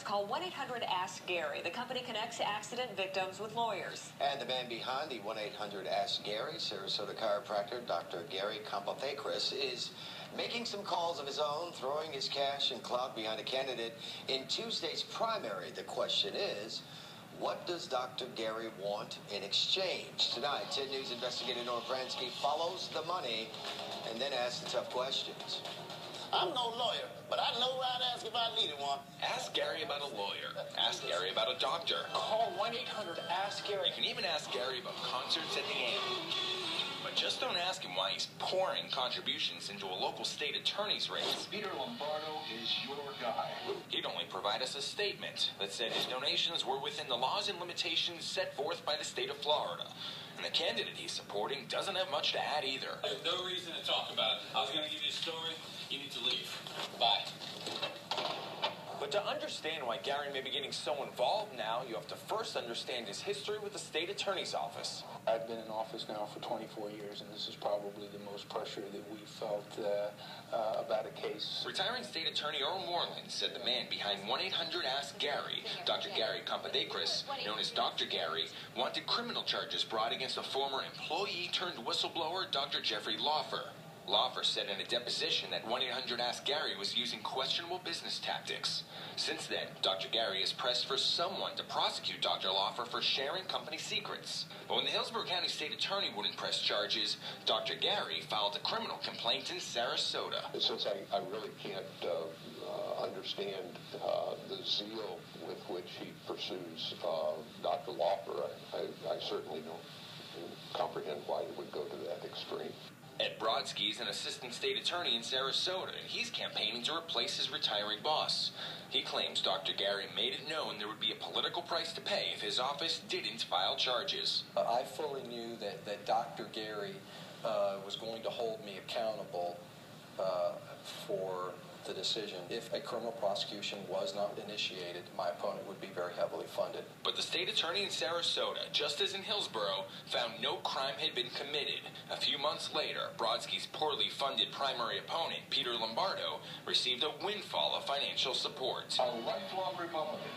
Democrats call 1-800-ASK-GARY. The company connects accident victims with lawyers. And the man behind the 1-800-ASK-GARY, Sarasota chiropractor Dr. Gary Campathecris, is making some calls of his own, throwing his cash and clout behind a candidate in Tuesday's primary. The question is, what does Dr. Gary want in exchange? Tonight, 10 News investigator Noah Pransky follows the money and then asks the tough questions. I'm no lawyer, but I know where I'd ask if I needed one. Ask Gary about a lawyer. Ask Gary about a doctor. Call 1-800-ASK-GARY. You can even ask Gary about concerts at the Amp. But just don't ask him why he's pouring contributions into a local state attorney's race. Peter Lombardo is your guy. He'd only provide us a statement that said his donations were within the laws and limitations set forth by the state of Florida. And the candidate he's supporting doesn't have much to add either. There's no reason to talk about it. I was going to give you a story. You need to leave. Bye. But to understand why Gary may be getting so involved now, you have to first understand his history with the state attorney's office. I've been in office now for 24 years, and this is probably the most pressure that we felt about a case. Retiring state attorney Earl Moreland said the man behind 1-800-ASK-GARY, Dr. Gary Campathecris, known as Dr. Gary, wanted criminal charges brought against a former employee turned whistleblower, Dr. Jeffrey Laufer. Laufer said in a deposition that 1-800-ASK-GARY was using questionable business tactics. Since then, Dr. Gary has pressed for someone to prosecute Dr. Laufer for sharing company secrets. But when the Hillsborough County State Attorney wouldn't press charges, Dr. Gary filed a criminal complaint in Sarasota. Since I really can't understand the zeal with which he pursues Dr. Laufer, I certainly don't comprehend why he would go to that extreme. Ed Brodsky is an assistant state attorney in Sarasota, and he's campaigning to replace his retiring boss. He claims Dr. Gary made it known there would be a political price to pay if his office didn't file charges. I fully knew that Dr. Gary was going to hold me accountable for the decision. If a criminal prosecution was not initiated, my opponent would be very heavily funded. But the state attorney in Sarasota, just as in Hillsborough, found no crime had been committed. A few months later, Brodsky's poorly funded primary opponent, Peter Lombardo, received a windfall of financial support. A lifelong Republican.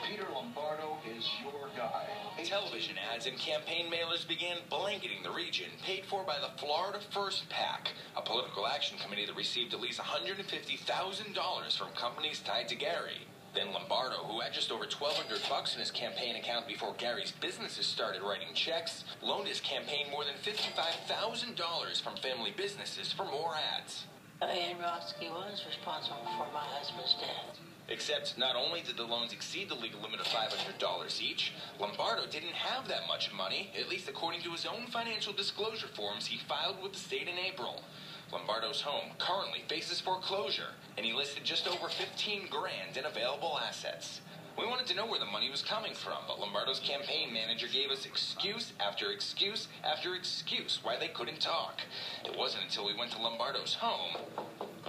Peter Lombardo is your guy. Television ads and campaign mailers began blanketing the region, paid for by the Florida First PAC, a political action committee that received at least $150,000 from companies tied to Gary. Then Lombardo, who had just over $1,200 in his campaign account before Gary's businesses started writing checks, loaned his campaign more than $55,000 from family businesses for more ads. Ann Rodsky was responsible for my husband's death. Except not only did the loans exceed the legal limit of $500 each, Lombardo didn't have that much money, at least according to his own financial disclosure forms he filed with the state in April. Lombardo's home currently faces foreclosure, and he listed just over $15 grand in available assets. We wanted to know where the money was coming from, but Lombardo's campaign manager gave us excuse after excuse after excuse why they couldn't talk. It wasn't until we went to Lombardo's home.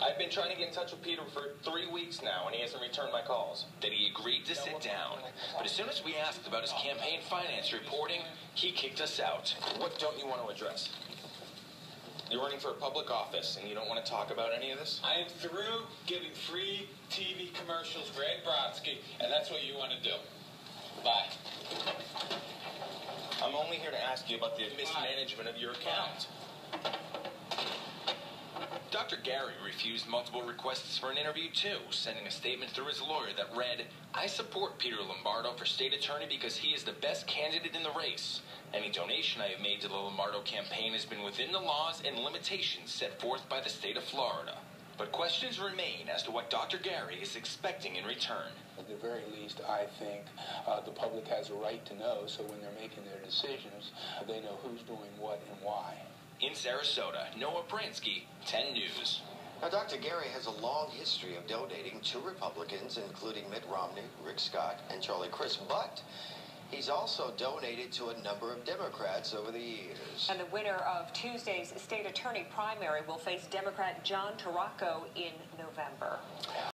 I've been trying to get in touch with Peter for 3 weeks now, and he hasn't returned my calls. That he agreed to sit down. But as soon as we asked about his campaign finance reporting, he kicked us out. What don't you want to address? You're running for a public office, and you don't want to talk about any of this? I am through giving free TV commercials for Ed Brodsky, and that's what you want to do. Bye. I'm only here to ask you about the mismanagement of your account. Dr. Gary refused multiple requests for an interview, too, sending a statement through his lawyer that read, "I support Peter Lombardo for state attorney because he is the best candidate in the race. Any donation I have made to the Lombardo campaign has been within the laws and limitations set forth by the state of Florida." But questions remain as to what Dr. Gary is expecting in return. At the very least, I think the public has a right to know, so when they're making their decisions, they know who's doing what and why. In Sarasota, Noah Pransky, 10 News. Now, Dr. Gary has a long history of donating to Republicans, including Mitt Romney, Rick Scott, and Charlie Crist, but he's also donated to a number of Democrats over the years. And the winner of Tuesday's state attorney primary will face Democrat John Turocco in November.